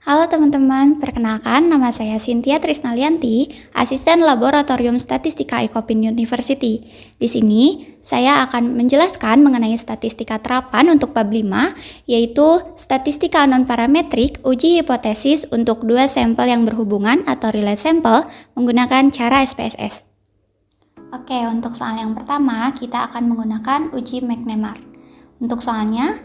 Halo teman-teman, perkenalkan nama saya Cynthia Trisnalianti, Asisten Laboratorium Statistika Ecopin University. Di sini, saya akan menjelaskan mengenai statistika terapan untuk bab 5, yaitu statistika non-parametrik uji hipotesis untuk dua sampel yang berhubungan atau relate sample menggunakan cara SPSS. Oke, untuk soal yang pertama, kita akan menggunakan uji McNemar. Untuk soalnya,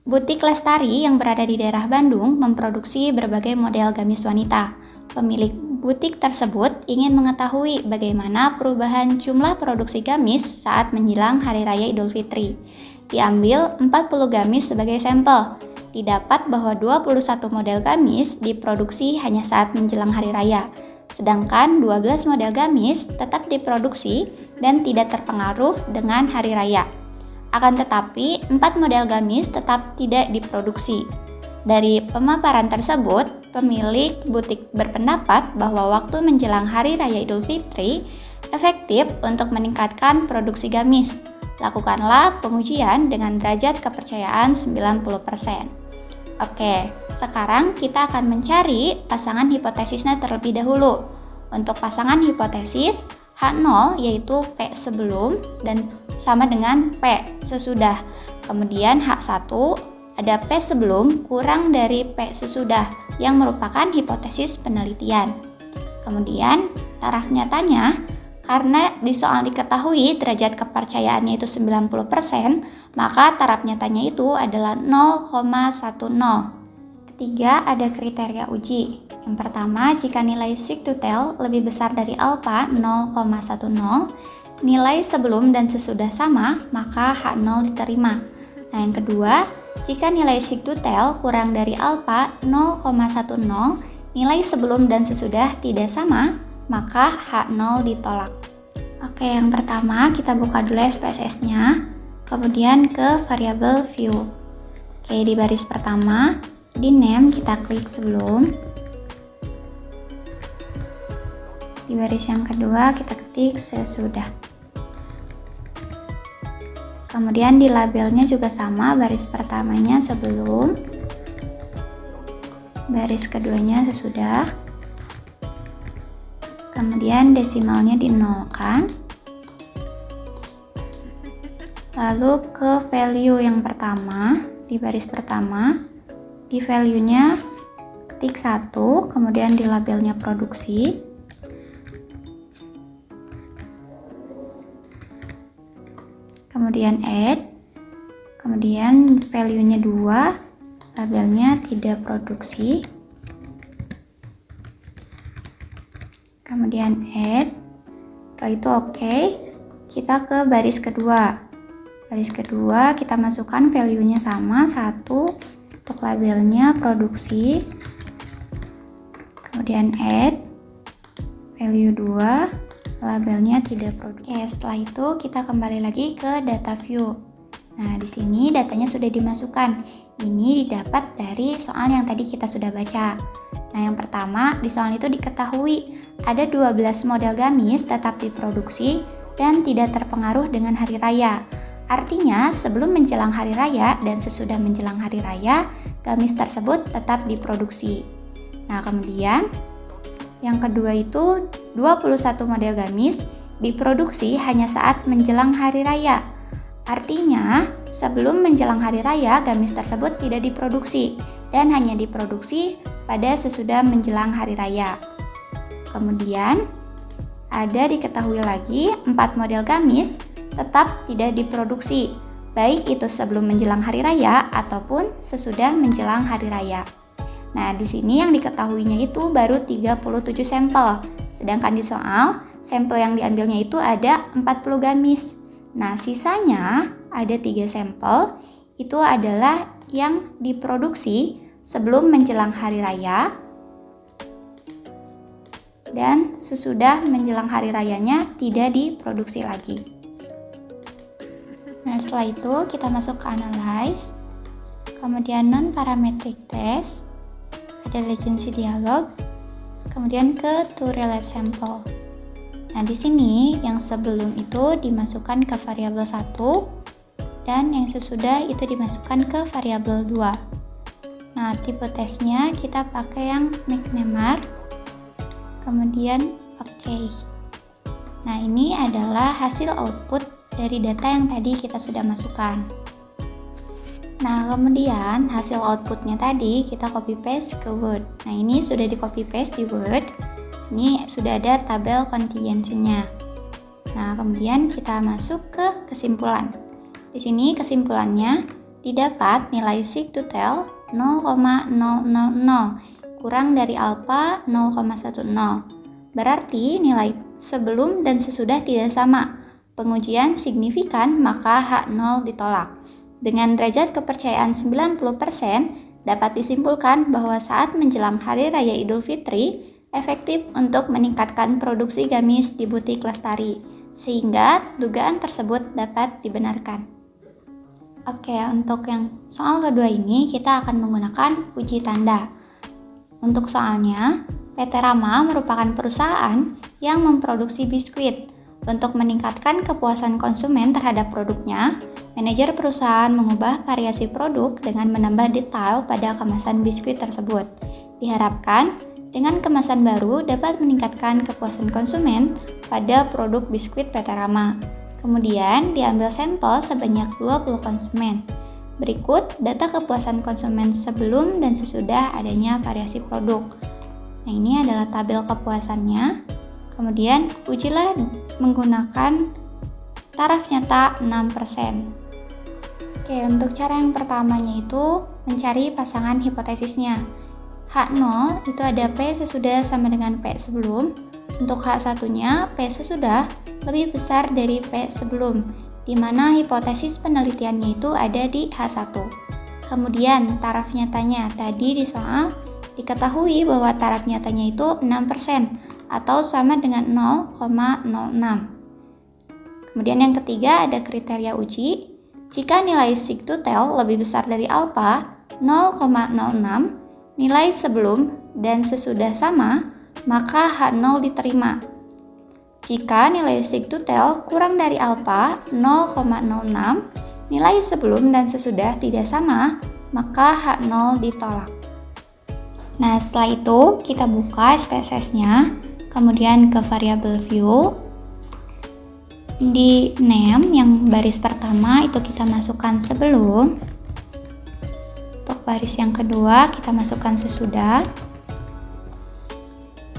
Butik Lestari yang berada di daerah Bandung memproduksi berbagai model gamis wanita. Pemilik butik tersebut ingin mengetahui bagaimana perubahan jumlah produksi gamis saat menjelang Hari Raya Idul Fitri. Diambil 40 gamis sebagai sampel. Didapat bahwa 21 model gamis diproduksi hanya saat menjelang Hari Raya. Sedangkan 12 model gamis tetap diproduksi dan tidak terpengaruh dengan Hari Raya. Akan tetapi, 4 model gamis tetap tidak diproduksi. Dari pemaparan tersebut, pemilik butik berpendapat bahwa waktu menjelang Hari Raya Idul Fitri efektif untuk meningkatkan produksi gamis. Lakukanlah pengujian dengan derajat kepercayaan 90%. Oke, sekarang kita akan mencari pasangan hipotesisnya terlebih dahulu. Untuk pasangan hipotesis, H0 yaitu P sebelum dan sama dengan P sesudah. Kemudian H1 ada P sebelum kurang dari P sesudah yang merupakan hipotesis penelitian. Kemudian taraf nyatanya, karena di soal diketahui derajat kepercayaannya itu 90%, maka taraf nyatanya itu adalah 0,10. Ketiga, ada kriteria uji. Yang pertama, jika nilai seek to tell lebih besar dari alfa 0,10, nilai sebelum dan sesudah sama, maka H0 diterima. Nah, yang kedua, jika nilai seek to tell kurang dari alfa 0,10, nilai sebelum dan sesudah tidak sama, maka H0 ditolak. Oke, yang pertama kita buka dulu SPSS-nya, kemudian ke variabel view. Oke, di baris pertama, di name kita klik sebelum. Di baris yang kedua kita ketik sesudah. Kemudian di labelnya juga sama, baris pertamanya sebelum, baris keduanya sesudah. Kemudian desimalnya dinolkan. Lalu ke value yang pertama, di baris pertama, di value-nya ketik 1, kemudian di labelnya produksi. Kemudian add, kemudian value-nya 2, labelnya tidak produksi. Kemudian add, setelah itu oke, kita ke baris kedua. Baris kedua kita masukkan value-nya sama, 1, untuk labelnya produksi. Kemudian add, value 2, labelnya tidak produksi. Oke, setelah itu kita kembali lagi ke data view. Nah, di sini datanya sudah dimasukkan. Ini didapat dari soal yang tadi kita sudah baca. Nah, yang pertama, di soal itu diketahui ada 12 model gamis tetap diproduksi dan tidak terpengaruh dengan hari raya. Artinya, sebelum menjelang hari raya dan sesudah menjelang hari raya, gamis tersebut tetap diproduksi. Nah, kemudian yang kedua itu 21 model gamis diproduksi hanya saat menjelang hari raya. Artinya, sebelum menjelang hari raya, gamis tersebut tidak diproduksi dan hanya diproduksi pada sesudah menjelang hari raya. Kemudian, ada diketahui lagi 4 model gamis tetap tidak diproduksi, baik itu sebelum menjelang hari raya ataupun sesudah menjelang hari raya. Nah, di sini yang diketahuinya itu baru 37 sampel, sedangkan di soal, sampel yang diambilnya itu ada 40 gamis. Nah, sisanya ada 3 sampel, itu adalah yang diproduksi sebelum menjelang hari raya dan sesudah menjelang hari rayanya tidak diproduksi lagi. Nah, setelah itu kita masuk ke analyze, kemudian non-parametric test, ada legency dialog, kemudian ke to relate sample. Nah, di sini yang sebelum itu dimasukkan ke variabel 1 dan yang sesudah itu dimasukkan ke variabel 2. Nah, tipe tesnya kita pakai yang McNemar, kemudian OK. Nah, ini adalah hasil output dari data yang tadi kita sudah masukkan. Nah, kemudian hasil outputnya tadi kita copy paste ke Word. Nah, ini sudah di copy paste di Word. Sini sudah ada tabel contingency-nya. Nah, kemudian kita masuk ke kesimpulan. Di sini kesimpulannya didapat nilai seek to tell 0,000, kurang dari alpha 0,10. Berarti nilai sebelum dan sesudah tidak sama. Pengujian signifikan, maka H0 ditolak. Dengan derajat kepercayaan 90%, dapat disimpulkan bahwa saat menjelang Hari Raya Idul Fitri, efektif untuk meningkatkan produksi gamis di butik Lestari, sehingga dugaan tersebut dapat dibenarkan. Oke, untuk yang soal kedua ini kita akan menggunakan uji tanda. Untuk soalnya, PT Rama merupakan perusahaan yang memproduksi biskuit. Untuk meningkatkan kepuasan konsumen terhadap produknya, manajer perusahaan mengubah variasi produk dengan menambah detail pada kemasan biskuit tersebut. Diharapkan, dengan kemasan baru dapat meningkatkan kepuasan konsumen pada produk biskuit PT Rama. Kemudian, diambil sampel sebanyak 20 konsumen. Berikut data kepuasan konsumen sebelum dan sesudah adanya variasi produk. Nah, ini adalah tabel kepuasannya. Kemudian, ujilah menggunakan taraf nyata 6%. Oke, untuk cara yang pertamanya itu mencari pasangan hipotesisnya. H0 itu ada P sesudah sama dengan P sebelum. Untuk H1-nya, P sesudah lebih besar dari P sebelum, di mana hipotesis penelitiannya itu ada di H1. Kemudian, taraf nyatanya tadi di soal diketahui bahwa taraf nyatanya itu 6%. Atau sama dengan 0,06. Kemudian yang ketiga ada kriteria uji. Jika nilai seek to tell lebih besar dari alpha 0,06, nilai sebelum dan sesudah sama, maka H0 diterima. Jika nilai seek to tell kurang dari alpha 0,06, nilai sebelum dan sesudah tidak sama, maka H0 ditolak. Nah, setelah itu kita buka SPSS-nya. Kemudian ke variabel view, di name yang baris pertama itu kita masukkan sebelum, untuk baris yang kedua kita masukkan sesudah,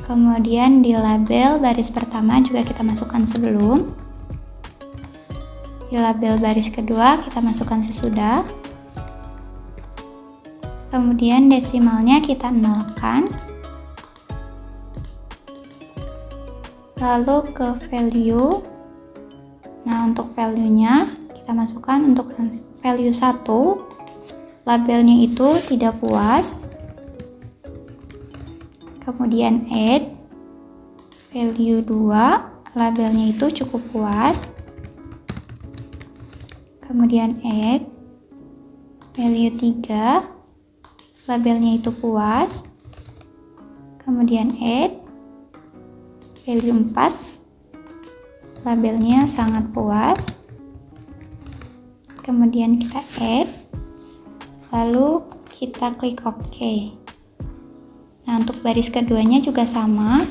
kemudian di label baris pertama juga kita masukkan sebelum, di label baris kedua kita masukkan sesudah, kemudian desimalnya kita nolkan. Lalu ke value. Nah, untuk value-nya kita masukkan untuk value 1, labelnya itu tidak puas. Kemudian add value 2, labelnya itu cukup puas. Kemudian add value 3, labelnya itu puas. Kemudian add value 4, labelnya sangat puas. Kemudian kita add, lalu kita klik OK. Nah, untuk baris keduanya juga sama,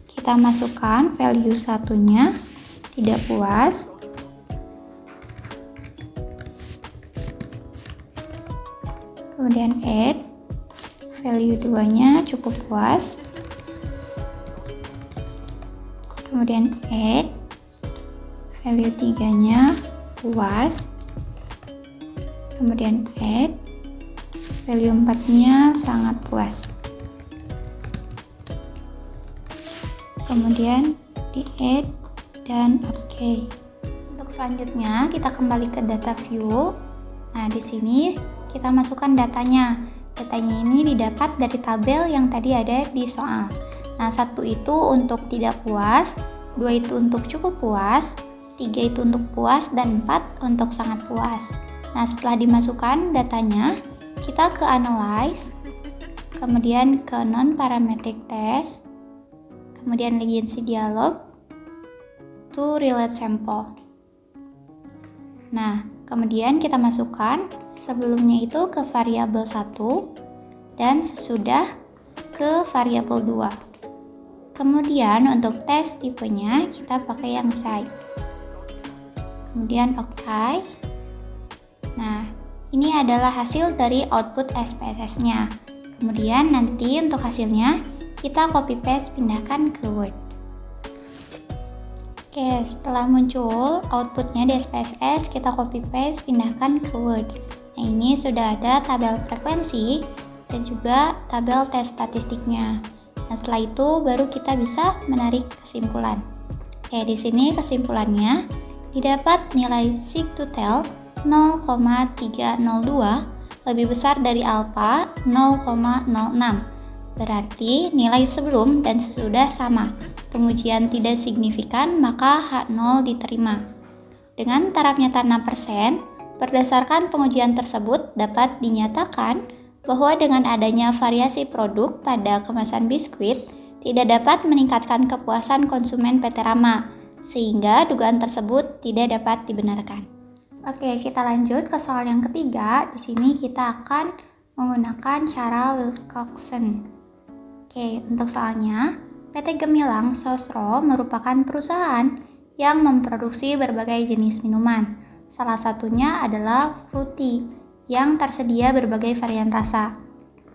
kita masukkan value satunya tidak puas. Kemudian add value 2-nya cukup puas. Kemudian add value 3-nya puas. Kemudian add value 4-nya sangat puas. Kemudian di add dan OK. Untuk selanjutnya kita kembali ke data view. Nah, di sini kita masukkan datanya. Datanya ini didapat dari tabel yang tadi ada di soal. Nah, 1 itu untuk tidak puas, 2 itu untuk cukup puas, 3 itu untuk puas, dan 4 untuk sangat puas. Nah, setelah dimasukkan datanya, kita ke analyze, kemudian ke non-parametric test, kemudian legacy dialog, to relate sample. Nah, kemudian kita masukkan sebelumnya itu ke variabel 1, dan sesudah ke variabel 2. Kemudian untuk tes tipenya kita pakai yang side. Kemudian OK. Nah, ini adalah hasil dari output SPSS-nya. Kemudian nanti untuk hasilnya kita copy paste pindahkan ke Word. Oke, setelah muncul outputnya di SPSS, kita copy paste pindahkan ke Word. Nah, ini sudah ada tabel frekuensi dan juga tabel tes statistiknya. Nah, setelah itu baru kita bisa menarik kesimpulan. Oke, di sini kesimpulannya didapat nilai seek to tell 0,302 lebih besar dari alfa 0,06. Berarti nilai sebelum dan sesudah sama. Pengujian tidak signifikan, maka H0 diterima. Dengan taraf nyata 6%, berdasarkan pengujian tersebut dapat dinyatakan bahwa dengan adanya variasi produk pada kemasan biskuit tidak dapat meningkatkan kepuasan konsumen PT Rama, sehingga dugaan tersebut tidak dapat dibenarkan. Oke, kita lanjut ke soal yang ketiga. Di sini kita akan menggunakan cara Wilcoxon. Oke, untuk soalnya, PT Gemilang Sosro merupakan perusahaan yang memproduksi berbagai jenis minuman. Salah satunya adalah fruity yang tersedia berbagai varian rasa.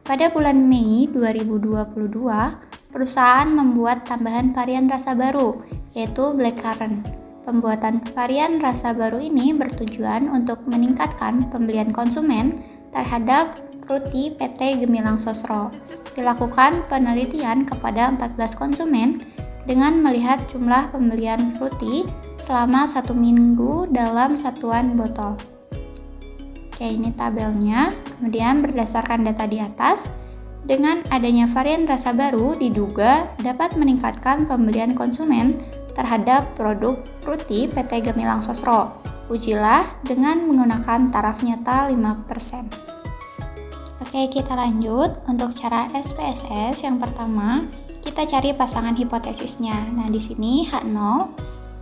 Pada bulan Mei 2022, perusahaan membuat tambahan varian rasa baru, yaitu blackcurrant. Pembuatan varian rasa baru ini bertujuan untuk meningkatkan pembelian konsumen terhadap fruity PT Gemilang Sosro. Dilakukan penelitian kepada 14 konsumen dengan melihat jumlah pembelian fruity selama 1 minggu dalam satuan botol. Oke, ini tabelnya. Kemudian berdasarkan data di atas, dengan adanya varian rasa baru diduga dapat meningkatkan pembelian konsumen terhadap produk fruity PT Gemilang Sosro. Ujilah dengan menggunakan taraf nyata 5%. Oke, kita lanjut. Untuk cara SPSS yang pertama, kita cari pasangan hipotesisnya. Nah, di sini H0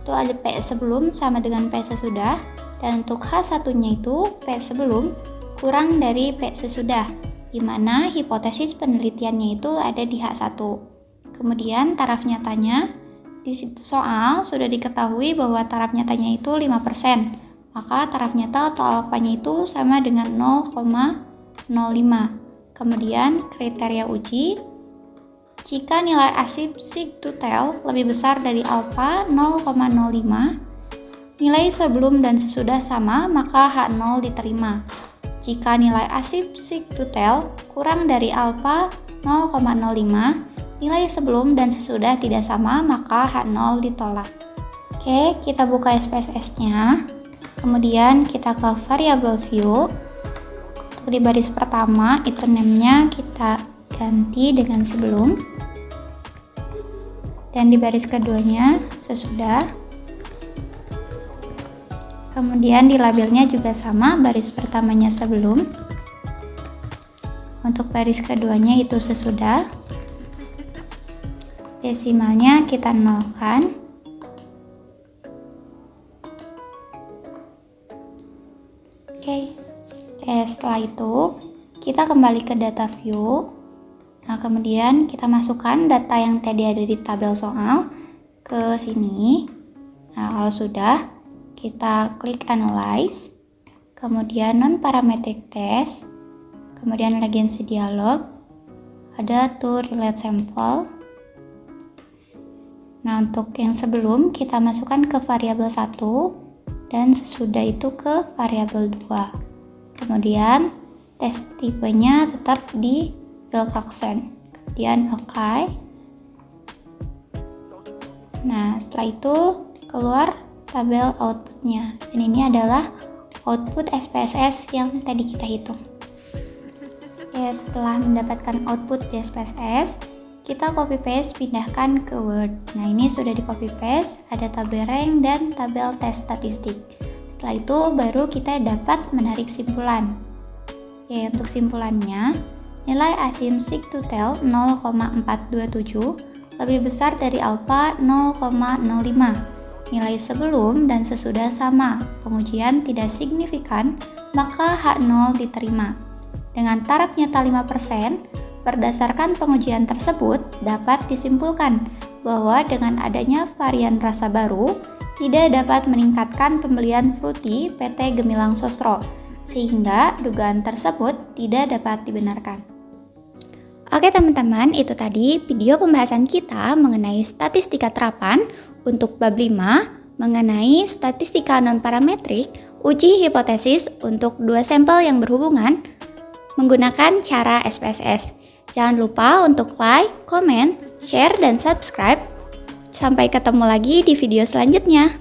itu ada P sebelum sama dengan P sesudah. Dan untuk H1-nya itu P sebelum kurang dari P sesudah, di mana hipotesis penelitiannya itu ada di H1. Kemudian taraf nyatanya, di situ soal sudah diketahui bahwa taraf nyatanya itu 5%, maka taraf nyata atau alfanya itu sama dengan 0,05. Kemudian kriteria uji, jika nilai asip seek to tell lebih besar dari alfa 0,05, nilai sebelum dan sesudah sama, maka H0 diterima. Jika nilai asip seek to tell kurang dari alfa 0,05, nilai sebelum dan sesudah tidak sama, maka H0 ditolak. Oke, kita buka SPSS-nya. Kemudian kita ke variable view. Untuk di baris pertama, itu name-nya kita ganti dengan sebelum. Dan di baris keduanya sesudah. Kemudian di labelnya juga sama, baris pertamanya sebelum. Untuk baris keduanya itu sesudah. Desimalnya kita nolkan. Oke. Setelah itu kita kembali ke data view. Nah, kemudian kita masukkan data yang tadi ada di tabel soal ke sini. Nah, kalau sudah, kita klik analyze, kemudian non-parametric test, kemudian legacy dialog, ada to relate sample. Nah, untuk yang sebelum kita masukkan ke variabel 1 dan sesudah itu ke variabel 2. Kemudian tes tipenya tetap di Wilcoxon. Kemudian OK. Nah, setelah itu keluar tabel outputnya, dan ini adalah output SPSS yang tadi kita hitung. Ya, setelah mendapatkan output di SPSS, kita copy paste pindahkan ke Word. Nah, ini sudah di copy paste, ada tabel rank dan tabel tes statistik. Setelah itu baru kita dapat menarik simpulan. Oke, untuk simpulannya, nilai asim seek to tell 0,427 lebih besar dari alfa 0,05. Nilai sebelum dan sesudah sama, pengujian tidak signifikan, maka H0 diterima. Dengan taraf nyata 5%, Berdasarkan pengujian tersebut, dapat disimpulkan bahwa dengan adanya varian rasa baru, tidak dapat meningkatkan pembelian fruity PT Gemilang Sosro, sehingga dugaan tersebut tidak dapat dibenarkan. Oke teman-teman, itu tadi video pembahasan kita mengenai statistika terapan untuk bab 5 mengenai statistika non-parametrik, uji hipotesis untuk dua sampel yang berhubungan menggunakan cara SPSS. Jangan lupa untuk like, comment, share, dan subscribe. Sampai ketemu lagi di video selanjutnya.